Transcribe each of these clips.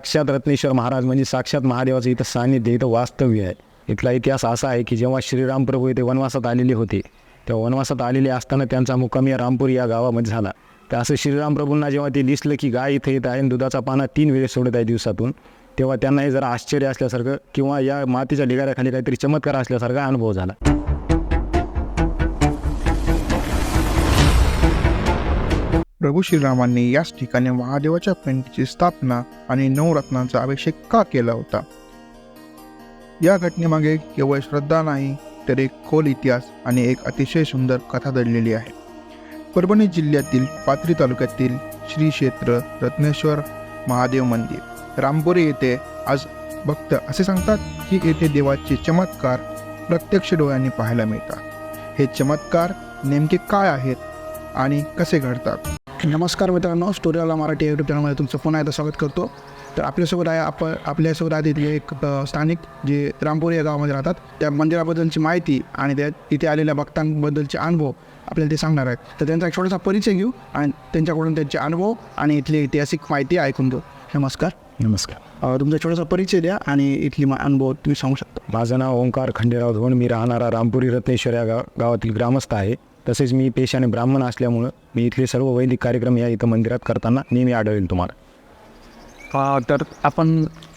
साक्षात रत्नेश्वर महाराज म्हणजे साक्षात महादेवाचं इथं सान्निध्य, इथं वास्तव्य आहे. इथला इतिहास असा आहे की जेव्हा श्रीराम प्रभू इथे वनवासात आलेले होते, तेव्हा वनवासात आलेले असताना त्यांचा मुक्काम या रामपूर या गावामध्ये झाला. तर असं श्रीराम प्रभूंना जेव्हा ते दिसलं की गाय इथं येत आहे आणि दुधाचा पाना 3 वेळेस सोडत आहे दिवसातून, तेव्हा त्यांनाही जरा आश्चर्य असल्यासारखं किंवा या मातीच्या ढिगाऱ्याखाली काहीतरी चमत्कार असल्यासारखा अनुभव झाला. प्रभू श्रीरामांनी याच ठिकाणी महादेवाच्या पिंडीची स्थापना आणि नवरत्नांचा अभिषेक का केला होता? या घटनेमागे केवळ श्रद्धा नाही, तर एक खोल इतिहास आणि एक अतिशय सुंदर कथा दडलेली आहे. परभणी जिल्ह्यातील पाथरी तालुक्यातील श्री क्षेत्र रत्नेश्वर महादेव मंदिर रामपुरी येथे आज भक्त असे सांगतात की येथे देवाचे चमत्कार प्रत्यक्ष डोळ्यांनी पाहायला मिळतात. हे चमत्कार नेमके काय आहेत आणि कसे घडतात? नमस्कार मित्रांनो, स्टोरीवाला मराठी यूट्यूब चॅनलमध्ये तुमचं पुन्हा एकदा स्वागत करतो. तर आपल्यासोबत आहे आपल्यासोबत आहे तिथले एक स्थानिक जे रामपुरी या गावामध्ये राहतात. त्या मंदिराबद्दलची माहिती आणि त्या इथे आलेल्या भक्तांबद्दलचे अनुभव आपल्याला ते सांगणार आहेत. तर त्यांचा एक छोटासा परिचय घेऊ आणि त्यांच्याकडून त्यांचे अनुभव आणि इथली ऐतिहासिक माहिती ऐकून घेऊ. नमस्कार. नमस्कार. तुमचा छोटासा परिचय द्या आणि इथली अनुभव तुम्ही सांगू शकता. माझं नाव ओंकार खंडेराव धोंड. मी राहणारा रामपुरी रत्नेश्वर या गावातील ग्रामस्थ आहे. तसेच मी पेशाने ब्राह्मण असल्यामुळं मी इथले सर्व वैदिक कार्यक्रम या इथं मंदिरात करताना नेहमी आढळेल तुम्हाला. तर आपण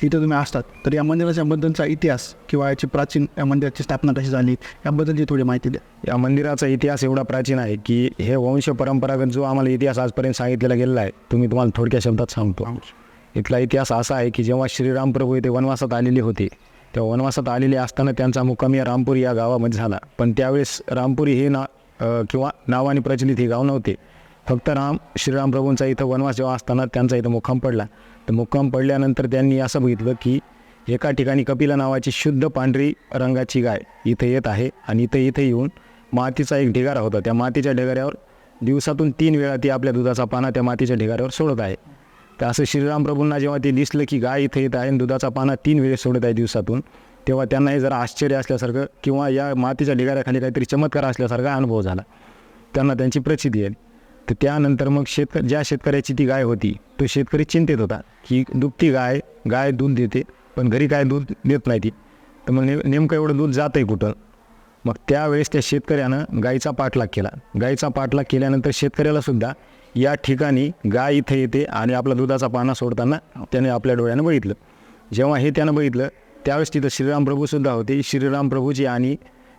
इथं तुम्ही असतात तर या मंदिराच्या बद्दलचा इतिहास किंवा याची प्राचीन या मंदिराची स्थापना कशी झाली याबद्दलची थोडी माहिती द्या. या मंदिराचा इतिहास एवढा प्राचीन आहे की हे वंश परंपरागत जो आम्हाला इतिहास आजपर्यंत सांगितलेला गेलेला आहे तो मी तुम्हाला थोडक्या शब्दात सांगतो. इथला इतिहास असा आहे की जेव्हा श्रीराम प्रभू इथे वनवासात आलेले होते, तेव्हा वनवासात आलेले असताना त्यांचा मुक्काम या रामपुरी या गावामध्ये झाला. पण त्यावेळेस रामपुरी हे किंवा नावाने प्रचलित हे गाव नव्हते. फक्त श्रीराम प्रभूंचा इथं वनवास जेव्हा असताना त्यांचा इथं मुक्काम पडला. तर मुक्काम पडल्यानंतर त्यांनी असं बघितलं की एका ठिकाणी कपिला नावाची शुद्ध पांढरी रंगाची गाय इथं येत आहे आणि इथे येऊन मातीचा एक ढिगारा होता. त्या मातीच्या ढिगाऱ्यावर दिवसातून 3 वेळा ती आपल्या दुधाचा पाना त्या मातीच्या ढिगाऱ्यावर सोडत आहे. तर असं श्रीराम प्रभूंना जेव्हा ते दिसलं की गाय इथं येत आहे आणि दुधाचा पाना 3 वेळेस सोडत आहे दिवसातून, तेव्हा त्यांनाही जरा आश्चर्य असल्यासारखं किंवा या मातीच्या ढिगाऱ्याखाली काहीतरी चमत्कार असल्यासारखा अनुभव झाला. त्यांना त्यांची प्रचिती आली. तर त्यानंतर मग ज्या शेतकऱ्याची ती गाय होती तो शेतकरी चिंतेत होता की दुभती गाय दूध देते पण घरी काय दूध देत नाही ती, तर मग नेमकं एवढं दूध जातं आहे कुठं. मग त्यावेळेस त्या शेतकऱ्यानं गायीचा पाठलाग केला. गायीचा पाठलाग केल्यानंतर शेतकऱ्यालासुद्धा या ठिकाणी गाय इथं येते आणि आपला दुधाचा पाना सोडताना त्याने आपल्या डोळ्यानं बघितलं. जेव्हा हे त्यानं बघितलं त्यावेळेस तिथं श्रीराम प्रभूसुद्धा होते. श्रीराम प्रभूची आणि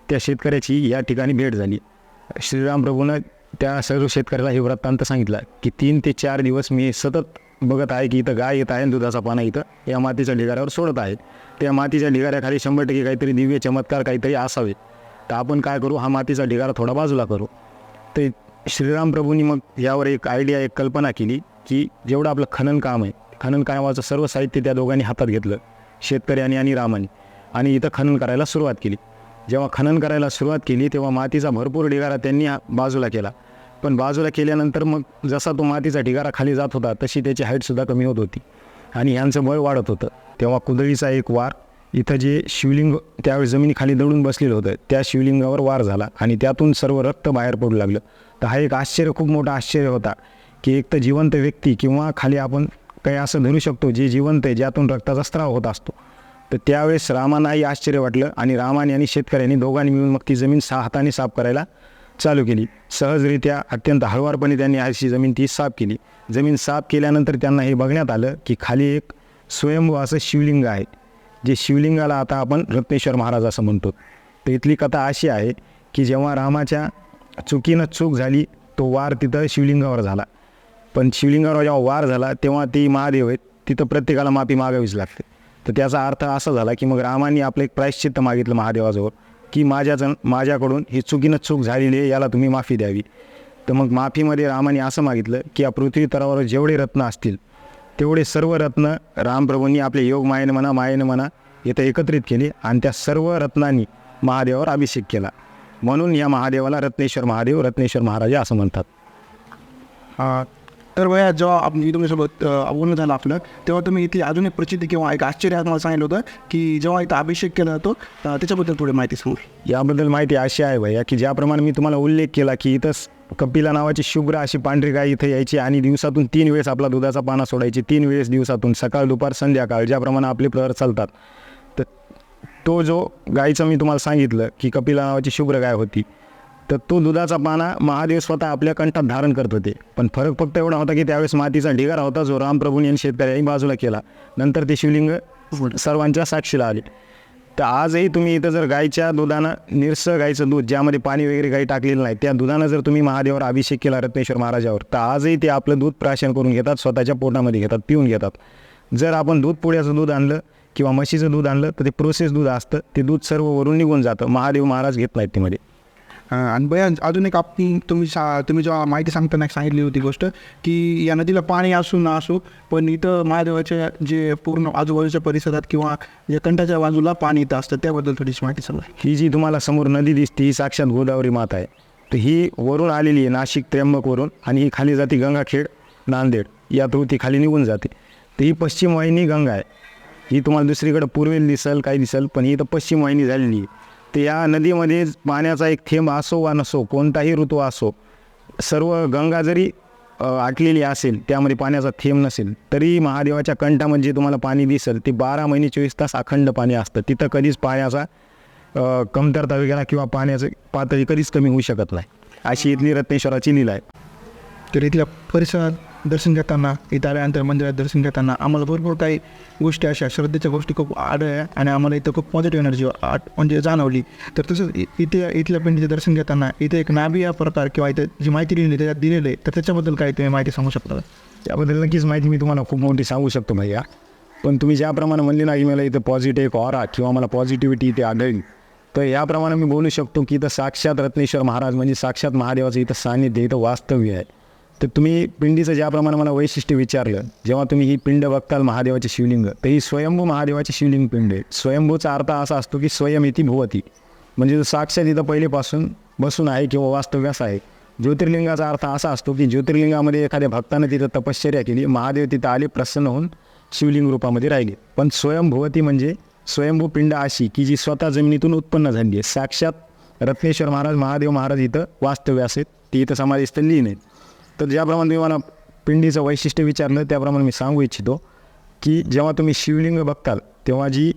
त्या शेतकऱ्याची या ठिकाणी भेट झाली. श्रीराम प्रभूनं त्या सर्व शेतकऱ्याला हे वृत्तांत सांगितलं की 3 ते 4 दिवस मी सतत बघत आहे की इथं गाय येत आहे आणि दुधाचा पाना इथं या मातीच्या ढिगाऱ्यावर सोडत आहे. त्या मातीच्या ढिगाऱ्याखाली 100% काहीतरी दिव्य चमत्कार काहीतरी असावे. तर आपण काय करू, हा मातीचा ढिगारा थोडा बाजूला करू. तर श्रीराम प्रभूंनी मग यावर एक आयडिया, एक कल्पना केली की जेवढं आपलं खनन काम आहे, खनन कामाचं सर्व साहित्य त्या दोघांनी हातात घेतलं, शेतकऱ्यांनी आणि रामाने, आणि इथं खनन करायला सुरुवात केली. जेव्हा खनन करायला सुरुवात केली तेव्हा मातीचा भरपूर ढिगारा त्यांनी बाजूला केला. पण बाजूला केल्यानंतर मग जसा तो मातीचा ढिगारा खाली जात होता तशी त्याची हाईटसुद्धा कमी होत होती आणि ह्यांचं बळ वाढत होतं. तेव्हा कुदळीचा एक वार, इथं जे शिवलिंग त्यावेळेस जमिनीखाली दडून बसलेलं होतं त्या शिवलिंगावर वार झाला आणि त्यातून सर्व रक्त बाहेर पडू लागलं. तर हा एक आश्चर्य, खूप मोठं आश्चर्य होता की एक तर जिवंत व्यक्ती किंवा खाली आपण काही असं धरू शकतो जे जिवंत आहे, ज्यातून रक्ताचा स्त्राव होत असतो. तर त्यावेळेस रामांनाही आश्चर्य वाटलं आणि रामाने आणि शेतकऱ्यांनी दोघांनी मिळून मग ती जमीन हाताने साफ करायला चालू केली. सहजरित्या अत्यंत हळुवारपणे त्यांनी अशी जमीन ती साफ केली. जमीन साफ केल्यानंतर त्यांना हे बघण्यात आलं की खाली एक स्वयंभू असं शिवलिंग आहे, जे शिवलिंगाला आता आपण रत्नेश्वर महाराज असं म्हणतो. तर इथली कथा अशी आहे की जेव्हा रामाच्या चुकीनं चूक झाली तो वार तिथं शिवलिंगावर झाला. पण शिवलिंगावर जेव्हा वार झाला तेव्हा ती महादेव आहेत, तिथं प्रत्येकाला माफी मागावीच लागते. तर त्याचा अर्थ असा झाला की मग रामाने आपलं एक प्रायश्चित्त मागितलं महादेवाजवळ की माझ्याकडून ही चुकीनं चूक झालेली आहे, याला तुम्ही माफी द्यावी. तर मग माफीमध्ये रामाने असं मागितलं की या पृथ्वी तलावर जेवढे रत्न असतील तेवढे सर्व रत्न रामप्रभूंनी आपले योग मायेनं म्हणा इथं एकत्रित केले आणि त्या सर्व रत्नांनी महादेवावर अभिषेक केला. म्हणून या महादेवाला रत्नेश्वर महादेव, रत्नेश्वर महाराज असं म्हणतात. तर वया जेव्हा तुमच्यासोबत बोलणं झालं आपलं तेव्हा तुम्ही इथली अजून एक प्रचिती किंवा एक आश्चर्य मला सांगितलं होतं की जेव्हा इथं अभिषेक केला जातो त्याच्याबद्दल थोडी माहिती सांगू. याबद्दल माहिती अशी आहे भैया की ज्याप्रमाणे मी तुम्हाला उल्लेख केला की इथं कपिला नावाची शुभ्र अशी पांढरी गाय इथे यायची आणि दिवसातून 3 वेळेस आपला दुधाचा पाना सोडायची. 3 वेळेस दिवसातून, सकाळ दुपार संध्याकाळ, ज्याप्रमाणे आपले प्रहर चालतात. तर तो जो गायीचं मी तुम्हाला सांगितलं की कपिला नावाची शुभ्र गाय होती, तर तो दुधाचा पाना महादेव स्वतः आपल्या कंठात धारण करत होते. पण फरक फक्त एवढा होता की त्यावेळेस मातीचा ढिगारा होता जो रामप्रभूंनी आणि शेतकऱ्यांनी बाजूला केला. नंतर ते शिवलिंग सर्वांच्या साक्षीला आले. तर आजही तुम्ही इथं जर गायीच्या दुधानं, निरसं गायीचं दूध ज्यामध्ये पाणी वगैरे काही टाकलेलं नाही, त्या दुधानं जर तुम्ही महादेवावर अभिषेक केला रत्नेश्वर महाराजावर, तर आजही ते आपलं दूध प्राशन करून घेतात, स्वतःच्या पोटामध्ये घेतात, पिऊन घेतात. जर आपण दूध पुड्याचं दूध आणलं किंवा म्हशीचं दूध आणलं तर ते प्रोसेस दूध असतं, ते दूध सर्व वरून निघून जातं. महादेव महाराज घेत नाहीत त्यामध्ये. आणि भैया अजून एक तुम्ही जेव्हा माहिती सांगताना सांगितली होती गोष्ट की या नदीला पाणी असू ना असू, पण इथं महादेवाच्या जे पूर्ण आजूबाजूच्या परिसरात किंवा जे कंठाच्या बाजूला पाणी इथं असतं, त्याबद्दल थोडीशी माहिती सांगा. ही जी तुम्हाला समोर नदी दिसते ही साक्षात गोदावरी माता आहे. तर ही वरून आलेली आहे नाशिक त्र्यंबकवरून, आणि ही खाली जाते गंगाखेड नांदेड या थ्रू ती खाली निघून जाते. तर ही पश्चिम वाहिनी गंगा आहे. ही तुम्हाला दुसरीकडे पूर्वेला दिसेल, काही दिसेल, पण ही तर पश्चिम वाहिनी झालेली आहे. तर या नदीमध्ये पाण्याचा एक थेंब असो वा नसो, कोणताही ऋतू असो, सर्व गंगा जरी आटलेली असेल, त्यामध्ये पाण्याचा थेंब नसेल, तरी महादेवाच्या कंठामध्ये जे तुम्हाला पाणी दिसेल ते 12 महिने 24 तास अखंड पाणी असतं. तिथं कधीच पाण्याचा कमतरता वगैरे किंवा पाण्याचं पातळी कधीच कमी होऊ शकत नाही. अशी इथली रत्नेश्वराची लीला आहे. तर इथल्या परिसरात दर्शन घेताना, इथं आल्यानंतर मंदिरात दर्शन घेताना आम्हाला भरपूर काही गोष्टी अशा श्रद्धेच्या गोष्टी खूप आढळल्या आणि आम्हाला इथं खूप पॉझिटिव्ह एनर्जी म्हणजे जाणवली. तर तसंच इथल्या पिंडीचं दर्शन घेताना इथे एक नाभी या प्रकार किंवा इथं जी माहिती लिहिली त्याच्यात दिलेलं आहे, तर त्याच्याबद्दल काही तुम्ही माहिती सांगू शकता? त्याबद्दल नक्कीच माहिती मी तुम्हाला खूप मोठी सांगू शकतो भैया. पण तुम्ही ज्याप्रमाणे म्हणले ना की मला इथं पॉझिटिव्ह एक ऑरा किंवा मला पॉझिटिव्हिटी इथे आढळली, तर याप्रमाणे मी बोलू शकतो की इथं साक्षात रत्नेश्वर महाराज म्हणजे साक्षात महादेवाचं इथं सान्निध्य, इथं वास्तव्य आहे. तर तुम्ही पिंडीचं ज्याप्रमाणे मला वैशिष्ट्य विचारलं, जेव्हा तुम्ही ही पिंड बघताल महादेवाचे शिवलिंग, तर ही स्वयंभू महादेवाची शिवलिंग पिंड आहे. स्वयंभूचा अर्थ असा असतो की स्वयमिती भुवती, म्हणजे जो साक्षात इथं पहिलेपासून बसून आहे किंवा वास्तव्यास आहे. ज्योतिर्लिंगाचा अर्थ असा असतो की ज्योतिर्लिंगामध्ये एखाद्या भक्तानं तिथं तपश्चर्या केली, महादेव तिथं आले, प्रसन्न होऊन शिवलिंग रूपामध्ये राहिले. पण स्वयंभुवती म्हणजे स्वयंभू पिंड अशी की जी स्वतः जमिनीतून उत्पन्न झाली आहे. साक्षात रत्नेश्वर महाराज, महादेव महाराज इथं वास्तव्यास आहेत, ती इथं समाधीस्थ लीन आहेत. तर ज्याप्रमाणे तुम्ही मला पिंडीचं वैशिष्ट्य विचारलं, त्याप्रमाणे मी सांगू इच्छितो की जेव्हा तुम्ही शिवलिंग बघताल तेव्हा जी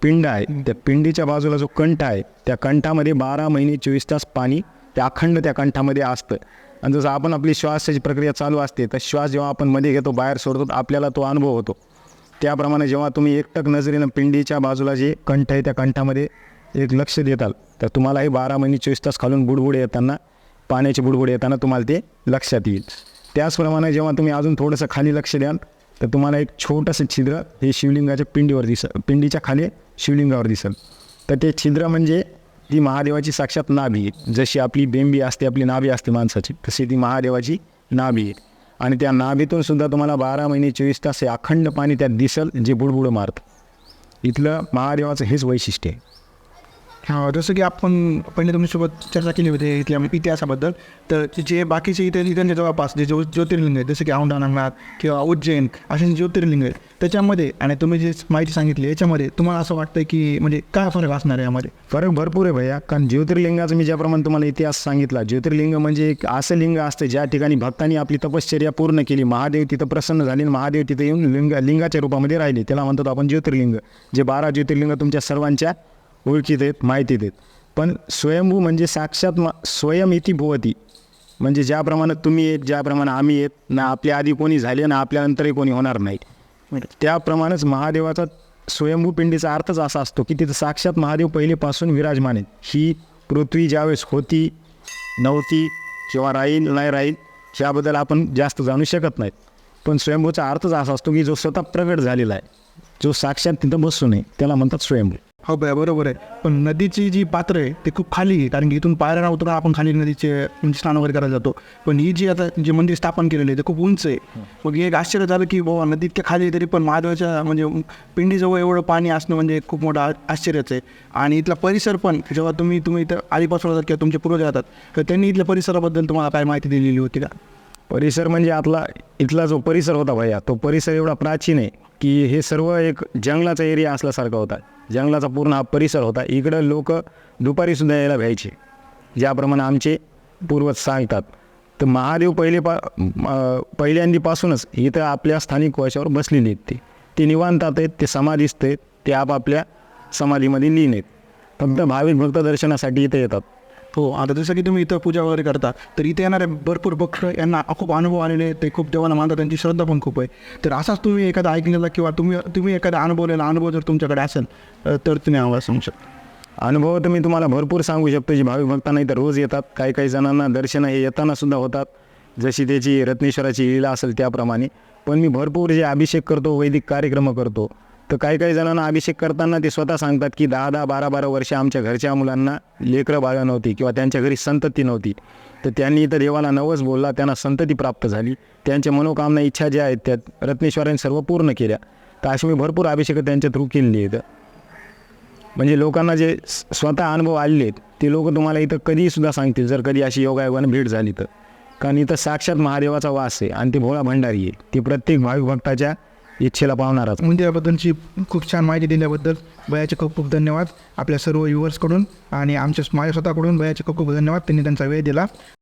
पिंड आहे, त्या पिंडीच्या बाजूला जो कंठ आहे, त्या कंठामध्ये 12 महिने 24 तास पाणी त्या अखंड त्या कंठामध्ये असतं. आणि जसं आपण आपली श्वासाची प्रक्रिया चालू असते, तर श्वास जेव्हा आपण मध्ये घेतो, बाहेर सोडतो, आपल्याला तो अनुभव होतो. त्याप्रमाणे जेव्हा तुम्ही एकटक नजरेनं पिंडीच्या बाजूला जे कंठ आहे त्या कंठामध्ये एक लक्ष देताल, तर तुम्हालाही 12 महिने 24 तास खालून बुडबुडे येताना, पाण्याचे बुडबुडे येताना तुम्हाला ते लक्षात येईल. त्याचप्रमाणे जेव्हा तुम्ही अजून थोडंसं खाली लक्ष द्याल, तर तुम्हाला एक छोटंसं छिद्र हे शिवलिंगाच्या पिंडीवर पिंडीच्या खाली शिवलिंगावर दिसेल. तर ते छिद्र म्हणजे ती महादेवाची साक्षात नाभी आहे. जशी आपली बेंबी असते, आपली नाभी असते माणसाची, तशी ती महादेवाची नाभी आहे. आणि त्या नाभीतून सुद्धा तुम्हाला 12 महिने 24 तास हे अखंड पाणी त्यात दिसेल, जे बुडबुडं मारतं. इथलं महादेवाचं हेच वैशिष्ट्य आहे. हां, जसं की आपण पहिले तुमच्यासोबत चर्चा केली होती इथल्या इतिहासाबद्दल, तर जे बाकीचे इथं जवळपास जे ज्योतिर्लिंग आहेत, जसं की औंढा नागनाथ किंवा उज्जैन असे ज्योतिर्लिंग आहेत, त्याच्यामध्ये आणि तुम्ही जे माहिती सांगितली याच्यामध्ये तुम्हाला असं वाटतं की म्हणजे काय फरक असणार आहे यामध्ये? फरक भरपूर आहे भैया. कारण ज्योतिर्लिंगाचं मी ज्याप्रमाणे तुम्हाला इतिहास सांगितला, ज्योतिर्लिंग म्हणजे एक असं लिंग असतं ज्या ठिकाणी भक्तांनी आपली तपश्चर्या पूर्ण केली, महादेव तिथं प्रसन्न झाले, महादेव तिथं येऊन लिंगाच्या रूपामध्ये राहिले, त्याला म्हणतात आपण ज्योतिर्लिंग. जे 12 ज्योतिर्लिंग तुमच्या सर्वांच्या ओळखीत आहेत, माहितीत आहेत. पण स्वयंभू म्हणजे साक्षात स्वयमिती भुवती, म्हणजे ज्याप्रमाणे तुम्ही आहेत, ज्याप्रमाणे आम्ही आहेत ना, आपल्या आधी कोणी झाले ना आपल्यानंतरही कोणी होणार नाही, त्याप्रमाणेच महादेवाचा स्वयंभू पिंडीचा अर्थच असा असतो की तिथं साक्षात महादेव पहिलेपासून विराजमान आहेत. ही पृथ्वी ज्यावेळेस होती, नव्हती किंवा राहील नाही राहील याबद्दल आपण जास्त जाणू शकत नाहीत. पण स्वयंभूचा अर्थच असा असतो की जो स्वतः प्रगट झालेला आहे, जो साक्षात तिथं बसून आहे, त्याला म्हणतात स्वयंभू. हो बाय, बरोबर आहे. पण नदीची जी पात्र आहे ते खूप खाली आहे, कारण की इथून पायऱ्या उतरून आपण खाली नदीचे म्हणजे स्नान वगैरे करायला जातो. पण ही जी आता जे मंदिर स्थापन केलेलं आहे ते खूप उंच आहे. मग एक आश्चर्य झालं की बाबा नदी इतक्या खाली आहे तरी पण महादेवाच्या म्हणजे पिंडीजवळ एवढं पाणी असणं म्हणजे खूप मोठं आश्चर्यच आहे. आणि इथला परिसर पण जेव्हा तुम्ही इथं आधीपासून जातात किंवा तुमचे पूर्वज जातात, तर त्यांनी इथल्या परिसराबद्दल तुम्हाला काय माहिती दिलेली होती का? परिसर म्हणजे इथला जो परिसर होता भैया, तो परिसर एवढा प्राचीन आहे की हे सर्व एक जंगलाचा एरिया असल्यासारखा होता. जंगलाचा पूर्ण हा परिसर होता. इकडं लोक दुपारीसुद्धा यायला भ्यायचे. ज्याप्रमाणे आमचे पूर्वज सांगतात. तर महादेव पहिल्यांदीपासूनच इथं आपल्या स्थानिक वशावर बसलेले आहेत. ते निवांतात आहेत, ते समाधीस्थ आहेत, ते आपापल्या समाधीमध्ये लीन आहेत. फक्त भाविक भक्त दर्शनासाठी इथे येतात. हो, आता जसं की तुम्ही इथं पूजा वगैरे करता, तर इथे येणारे भरपूर भक्त यांना खूप अनुभव आलेले आहेत, ते खूप देवाला मानतात, त्यांची श्रद्धा पण खूप आहे. तर असाच तुम्ही एखादा ऐकलेला किंवा तुम्ही एखादा अनुभवलेला अनुभव जर तुमच्याकडे असेल तर तुम्ही आम्हाला सांगू शकता. अनुभव तर मी तुम्हाला भरपूर सांगू शकतो, जे भाविक भक्तांना इथं रोज येतात. काही जणांना दर्शन हे येताना सुद्धा होतात, जशी त्याची रत्नेश्वराची लीला असेल त्याप्रमाणे. पण मी भरपूर जे अभिषेक करतो, वैदिक कार्यक्रम करतो, तर काही जणांना अभिषेक करताना ते स्वतः सांगतात की 10-10, 12-12 वर्ष आमच्या घरच्या मुलांना लेकरं बाळं नव्हती किंवा त्यांच्या घरी संतती नव्हती, तर त्यांनी इथं देवाला नवस बोलला, त्यांना संतती प्राप्त झाली. त्यांच्या मनोकामना इच्छा ज्या आहेत त्या रत्नेश्वरांनी सर्व पूर्ण केल्या. तर अशी मी भरपूर अभिषेक त्यांच्या थ्रू केलेली आहेत. म्हणजे लोकांना जे स्वतः अनुभव आलेले आहेत ते लोक तुम्हाला इथं कधीसुद्धा सांगतील, जर कधी अशी योगायोगाने भेट झाली तर. कारण इथं साक्षात महादेवाचा वास आहे आणि ते भोळा भंडारी आहे. ते प्रत्येक भाविक भक्ताच्या इच्छेला पावणारच. मंदिराबद्दलची खूप छान माहिती दिल्याबद्दल भैयाचे खूप खूप धन्यवाद आपल्या सर्व व्ह्युअर्सकडून आणि माझ्या स्वतःकडून भैयाचे खूप खूप धन्यवाद. त्यांनी त्यांचा वेळ दिला.